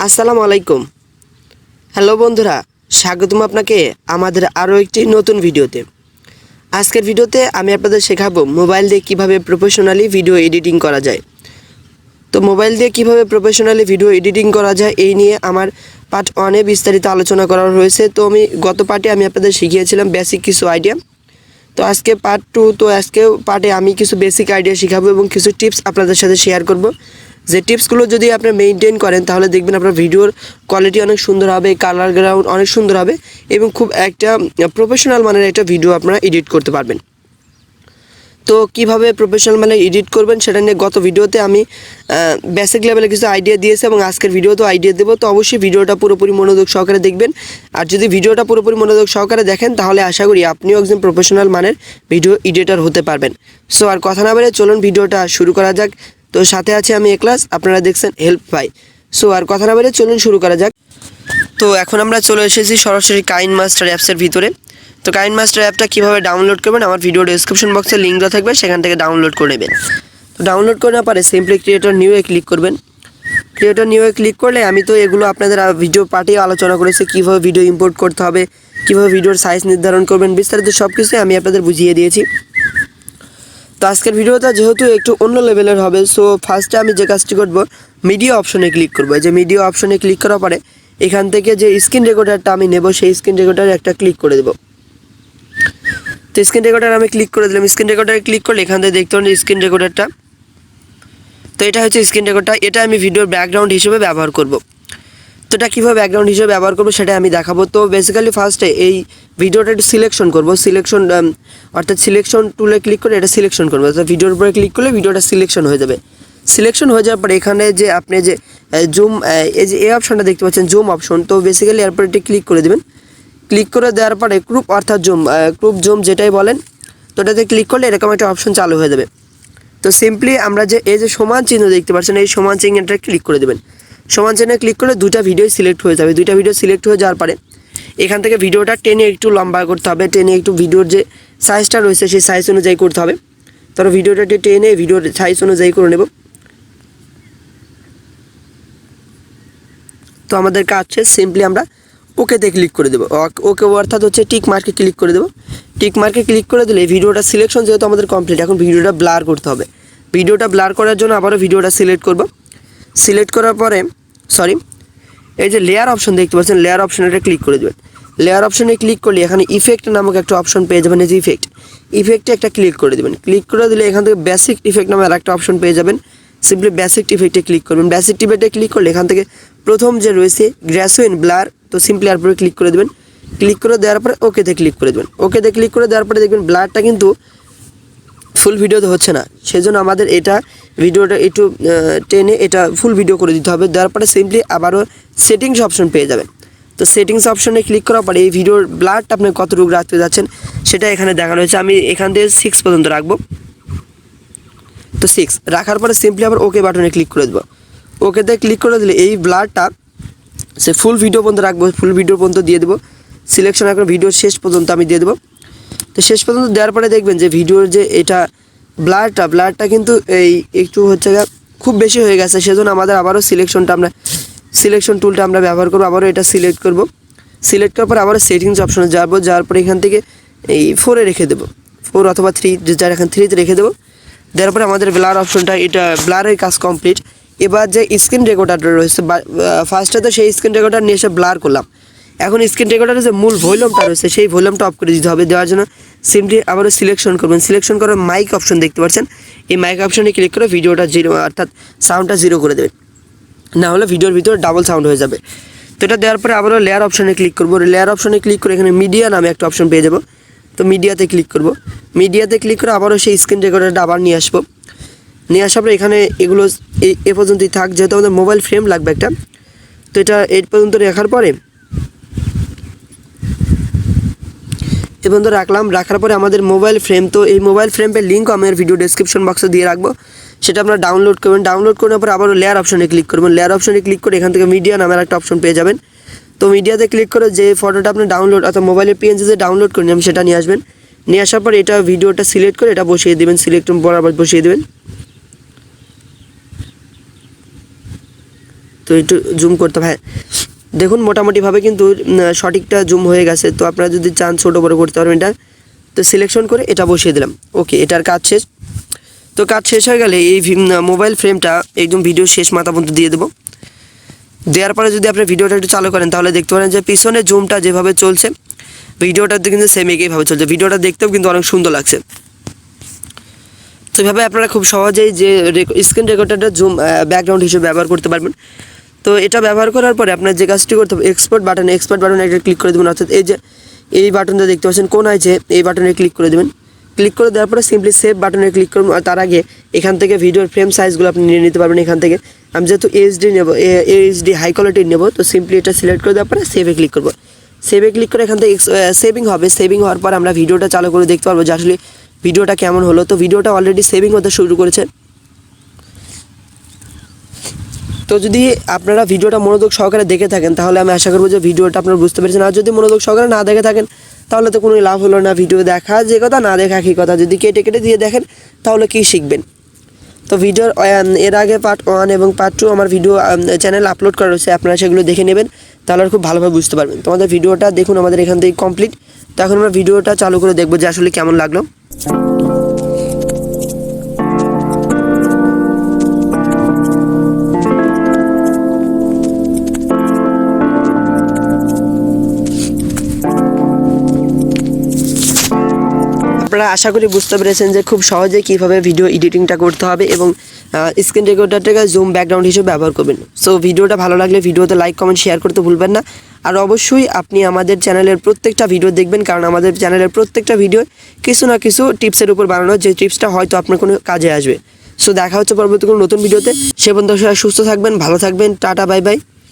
আসসালামু আলাইকুম। হ্যালো বন্ধুরা, স্বাগতম আপনাকে আমাদের আরও একটি নতুন ভিডিওতে। আজকের ভিডিওতে আমি আপনাদের শেখাবো মোবাইল দিয়ে কিভাবে প্রফেশনালি ভিডিও এডিটিং করা যায়। তো মোবাইল দিয়ে কিভাবে প্রফেশনালি ভিডিও এডিটিং করা যায় এই নিয়ে আমার পার্ট 1-এ বিস্তারিত আলোচনা করা হয়েছে। তো আমি গত পার্টে আপনাদের শিখিয়েছিলাম বেসিক কিছু আইডিয়া। তো আজকে পার্ট 2, তো আজকে পার্টে আমি কিছু বেসিক আইডিয়া শেখাবো এবং কিছু টিপস আপনাদের সাথে শেয়ার করব। যে টিপসগুলো যদি আপনি মেনটেন করেন তাহলে দেখবেন আপনার ভিডিওর কোয়ালিটি অনেক সুন্দর হবে, কালার গ্রাউন্ড অনেক সুন্দর হবে এবং খুব একটা প্রফেশনাল মানের একটা ভিডিও আপনারা এডিট করতে পারবেন। তো কিভাবে প্রফেশনাল মানে এডিট করবেন সেটা নিয়ে গত ভিডিওতে আমি বেসিক লেভেলে কিছু আইডিয়া দিয়েছি এবং আজকের ভিডিওতেও আইডিয়া দেবো। তো অবশ্যই ভিডিওটা পুরোপুরি মনোযোগ সহকারে দেখবেন। আর যদি ভিডিওটা পুরোপুরি মনোযোগ সহকারে দেখেন তাহলে আশা করি আপনিও একজন প্রফেশনাল মানের ভিডিও এডিটর হতে পারবেন। সো আর কথা না বলে চলুন ভিডিওটা শুরু করা যাক। তো সাথে আছে আমি একলাস, আপনারা দেখছেন হেল্প ভাই। সো আর কথা না বলে চলুন শুরু করা যাক। তো এখন আমরা চলে এসেছি সরাসরি কাইনমাস্টার অ্যাপসের ভিতরে। তো কাইনমাস্টার অ্যাপটা কীভাবে ডাউনলোড করবেন আমার ভিডিও ডেসক্রিপশন বক্সে লিঙ্ক দেওয়া থাকবে, সেখান থেকে ডাউনলোড করে নেবেন। তো ডাউনলোড করে না পারে সিম্পলি ক্রিয়েটর নিউয়ে ক্লিক করবেন। ক্রিয়েটর নিউয়ে ক্লিক করলে আমি তো এগুলো আপনাদের ভিডিও পার্টেও আলোচনা করেছি, কীভাবে ভিডিও ইম্পোর্ট করতে হবে, কীভাবে ভিডিওর সাইজ নির্ধারণ করবেন, বিস্তারিত সব কিছুই আমি আপনাদের বুঝিয়ে দিয়েছি। তো আজকের ভিডিওটা যেহেতু একটু অন্য লেভেলের হবে, সো ফার্স্টে আমি যে কাজটি করব মিডিয়া অপশনে ক্লিক করব। যে মিডিয়া অপশনে ক্লিক করার পরে এখান থেকে যে স্ক্রিন রেকর্ডারটা আমি নেব সেই স্ক্রিন রেকর্ডারে একটা ক্লিক করে দেবো। তো স্ক্রিন রেকর্ডার আমি ক্লিক করে দিলাম। স্ক্রিন রেকর্ডারে ক্লিক করলে এখান থেকে দেখতে পারেন স্ক্রিন রেকর্ডারটা। তো এটা হচ্ছে স্ক্রিন রেকর্ডার, এটা আমি ভিডিওর ব্যাকগ্রাউন্ড হিসেবে ব্যবহার করব। তো এটা কীভাবে ব্যাকগ্রাউন্ড হিসেবে ব্যবহার করবো সেটা আমি দেখাবো। তো বেসিক্যালি ফার্স্টে এই ভিডিওটা একটু সিলেকশন করবো, অর্থাৎ সিলেকশন টুলে ক্লিক করে এটা সিলেকশন করবো। তো ভিডিওর উপরে ক্লিক করলে ভিডিওটা সিলেকশন হয়ে যাবে। সিলেকশন হয়ে যাওয়ার পরে এখানে যে আপনি যে জুম এই যে এই অপশনটা দেখতে পাচ্ছেন জুম অপশন, তো বেসিক্যালি এরপর এটি ক্লিক করে দেবেন। ক্লিক করে দেওয়ার পরে গ্রুপ অর্থাৎ জুম যেটাই বলেন, তো এটাতে ক্লিক করলে এরকম একটা অপশন চালু হয়ে যাবে। তো সিম্পলি আমরা যে এই যে সমান চিহ্ন দেখতে পাচ্ছেন এই সমান চিহ্নটা ক্লিক করে দেবেন। সমান চিহ্নে ক্লিক করলে দুটা ভিডিও সিলেক্ট হয়ে যাবে। দুইটা ভিডিও সিলেক্ট হয়ে যাওয়ার পরে এখান থেকে ভিডিওটা টেনে একটু লম্বা করতে হবে, টেনে একটু ভিডিওর যে সাইজটা রয়েছে সেই সাইজ অনুযায়ী করতে হবে। তারপর ভিডিওটা টেনে ভিডিওর সাইজ অনুযায়ী করে নেব। তো আমাদের কাজ হচ্ছে সিম্পলি আমরা ওকেতে ক্লিক করে দেবো। ওকে অর্থাৎ হচ্ছে টিক মার্কে ক্লিক করে দেবো। টিক মার্কে ক্লিক করে দিলে ভিডিওটা সিলেকশন যেহেতু আমাদের কমপ্লিট, এখন ভিডিওটা ব্লার করতে হবে। ভিডিওটা ব্লার করার জন্য আবারও ভিডিওটা সিলেক্ট করব। সিলেক্ট করার পরে এই যে লেয়ার অপশন দেখতে পাচ্ছেন, লেয়ার অপশনটা ক্লিক করে দেবেন। লেয়ার অপশনে ক্লিক করলে এখানে ইফেক্ট নামক একটা অপশন পেয়ে যাবেন। এই যে ইফেক্টে একটা ক্লিক করে দেবেন। ক্লিক করে দিলে এখান থেকে বেসিক ইফেক্ট নামে আরেকটা অপশন পেয়ে যাবেন। সিম্পলি বেসিক ইফেক্টে ক্লিক করবেন। বেসিক ইফেক্টে ক্লিক করলে এখান থেকে প্রথম যে রয়েছে গ্রেসুইন ব্লার, তো সিম্পলি এরপরে ক্লিক করে দেবেন। ক্লিক করে দেওয়ার পরে ওকেতে ক্লিক করে দেবেন। ওকেতে ক্লিক করে দেওয়ার পরে দেখবেন ব্লারটা কিন্তু ফুল ভিডিওতে হচ্ছে না, সেজন্য আমাদের এটা ভিডিওটা একটু টেনে এটা ফুল ভিডিও করে দিতে হবে। দেওয়ার পরে সিম্পলি আবারও সেটিংস অপশন পেয়ে যাবেন। তো সেটিংস অপশনে ক্লিক করার পরে এই ভিডিওর ব্লারটা আপনি কতটুকু রাখতে যাচ্ছেন সেটা এখানে দেখানো হয়েছে। আমি এখান থেকে 6 পর্যন্ত রাখবো। তো 6 রাখার পরে সিম্পলি আবার ওকে বাটনে ক্লিক করে দেবো। ওকেতে ক্লিক করে দিলে এই ব্লারটা সে ফুল ভিডিও পর্যন্ত রাখবো, ফুল ভিডিও পর্যন্ত দিয়ে দেবো। সিলেকশন এখন ভিডিওর শেষ পর্যন্ত আমি দিয়ে দেবো। তো শেষ পর্যন্ত দেওয়ার পরে দেখবেন যে ভিডিওর যে এটা ব্লারটা কিন্তু এই একটু হচ্ছে খুব বেশি হয়ে গেছে, সেজন্য আমাদের আবারও সিলেকশন টুলটা আমরা ব্যবহার করবো। আবারও এটা সিলেক্ট করব। সিলেক্ট করার পর আবারও সেটিংস অপশনে যাবো। যাওয়ার পরে এখান থেকে এই 4-এ রেখে দেবো, 4 অথবা 3, যার এখান 3-তে রেখে দেবো। দেওয়ার পরে আমাদের ব্লার অপশনটা এটা ব্লারের কাজ কমপ্লিট। এবার যে স্ক্রিন রেকর্ডারটা রয়েছে ফার্স্টে তো সেই স্ক্রিন রেকর্ডার নিয়ে এসে ব্লার করলাম। এখন স্ক্রিন রেকর্ডারের যে মূল ভলিউমটা রয়েছে সেই ভলিউমটা অফ করে দিতে হবে। দেওয়ার জন্য সিম্পলি আবারও সিলেকশন করবেন। সিলেকশন করে মাইক অপশন দেখতে পাচ্ছেন, এই মাইক অপশনে ক্লিক করে ভিডিওটা 0 অর্থাৎ সাউন্ডটা 0 করে দেবেন, না হলে ভিডিওর ভিতরে ডাবল সাউন্ড হয়ে যাবে। তো এটা দেওয়ার পরে আবারও লেয়ার অপশনে ক্লিক করবো। লেয়ার অপশনে ক্লিক করে এখানে মিডিয়া নামে একটা অপশন পেয়ে যাবো। তো মিডিয়াতে ক্লিক করব। মিডিয়াতে ক্লিক করে আবারও সেই স্ক্রিন রেকর্ডারটা আবার নিয়ে আসবো। নিয়ে আসার পরে এখানে এগুলো এ পর্যন্তই থাক, যেহেতু আমাদের মোবাইল ফ্রেম লাগবে একটা। তো এটা এই পর্যন্ত রাখার পরে এ পর্যন্ত রাখার পরে আমাদের মোবাইল ফ্রেম, তো এই মোবাইল ফ্রেমের লিঙ্ক আমি ভিডিও ডেসক্রিপশন বক্সে দিয়ে রাখবো, সেটা আপনারা ডাউনলোড করবেন। ডাউনলোড করার পরে আবারও লেয়ার অপশনে ক্লিক করবেন। লেয়ার অপশনে ক্লিক করে এখান থেকে মিডিয়া নামের একটা অপশন পেয়ে যাবেন। তো মিডিয়াতে ক্লিক করে যে ফটোটা আপনি ডাউনলোড অর্থাৎ মোবাইলের পিএনজি যে ডাউনলোড করে নিলাম সেটা নিয়ে আসবেন। নিয়ে আসার পর এটা ভিডিওটা সিলেক্ট করে এটা বসিয়ে দেবেন, সিলেক্ট বরাবর বসিয়ে দেবেন। তো একটু জুম করতে হবে। হ্যাঁ, দেখুন মোটামুটিভাবে কিন্তু সঠিকটা জুম হয়ে গেছে। তো আপনারা যদি চান ছোটো বড়ো করতে পারবেন এটা। তো সিলেকশন করে এটা বসিয়ে দিলাম। ওকে, এটার কাজ শেষ। তো কাজ শেষ হয়ে গেলে এই মোবাইল ফ্রেমটা একদম ভিডিও শেষ মাথা পর্যন্ত দিয়ে দেবো। দেওয়ার পরে যদি আপনি ভিডিওটা একটু চালু করেন তাহলে দেখতে পারেন যে পিছনে জুমটা যেভাবে চলছে ভিডিওটাতে কিন্তু সেম একইভাবে চলছে। ভিডিওটা দেখতেও কিন্তু অনেক সুন্দর লাগছে। তো এভাবে আপনারা খুব সহজেই যে স্ক্রিন রেকর্ডারটা জুম ব্যাকগ্রাউন্ড হিসেবে ব্যবহার করতে পারবেন। তো এটা ব্যবহার করার পরে আপনার যে কাজটি করতে হবে, এক্সপোর্ট বাটনে একটা ক্লিক করে দেবেন। অর্থাৎ এই যে এই বাটনটা দেখতে পাচ্ছেন কোনায়, যে এই বাটনে ক্লিক করে দেবেন। ক্লিক করে দেওয়ার পরে সিম্পলি সেভ বাটনে ক্লিক করুন। আর তার আগে এখান থেকে ভিডিওর ফ্রেম সাইজগুলো আপনি নিয়ে নিতে পারবেন। এখান থেকে আমি যেহেতু এইচডি নেব, এইচডি হাই কোয়ালিটির নেব, তো সিম্পলি এটা সিলেক্ট করে দেওয়ার পরে সেভে ক্লিক করবো। সেভে ক্লিক করে এখান থেকে সেভিং হবে। সেভিং হওয়ার পর আমরা ভিডিওটা চালু করে দেখতে পারবো যে আসলে ভিডিওটা কেমন হলো। তো ভিডিওটা অলরেডি সেভিং হতে শুরু করেছে। তো যদি আপনারা ভিডিওটা মনোযোগ সহকারে দেখে থাকেন তাহলে আমি আশা করবো যে ভিডিওটা আপনারা বুঝতে পেরেছেন। আর যদি মনোযোগ সহকারে না দেখে থাকেন তাহলে তো কোনো লাভ হলো না। ভিডিও দেখা যে কথা, না দেখা কী কথা। যদি কেটে কেটে দিয়ে দেখেন তাহলে কী শিখবেন। তো ভিডিওর এর আগে পার্ট 1 এবং পার্ট 2 আমার ভিডিও চ্যানেল আপলোড করা রয়েছে, আপনারা সেগুলো দেখে নেবেন, তাহলে খুব ভালোভাবে বুঝতে পারবেন। তোমাদের ভিডিওটা দেখুন আমাদের এখান থেকে কমপ্লিট। তো এখন আমরা ভিডিওটা চালু করে দেখবো যে আসলে কেমন লাগলো। আপনারা আশা করি বুঝতে পেরেছেন যে খুব সহজে কীভাবে ভিডিও এডিটিংটা করতে হবে এবং স্ক্রিন রেকর্ডারটাকে জুম ব্যাকগ্রাউন্ড হিসেবে ব্যবহার করবেন। সো ভিডিওটা ভালো লাগলে ভিডিওতে লাইক কমেন্ট শেয়ার করতে ভুলবেন না। আর অবশ্যই আপনি আমাদের চ্যানেলের প্রত্যেকটা ভিডিও দেখবেন, কারণ আমাদের চ্যানেলের প্রত্যেকটা ভিডিও কিছু না কিছু টিপসের উপর বানানো, যে টিপসটা হয়তো আপনার কোনো কাজে আসবে। সো দেখা হচ্ছে পরবর্তী কোনো নতুন ভিডিওতে। সে পর্যন্ত সুস্থ থাকবেন, ভালো থাকবেন। Tata, bye bye.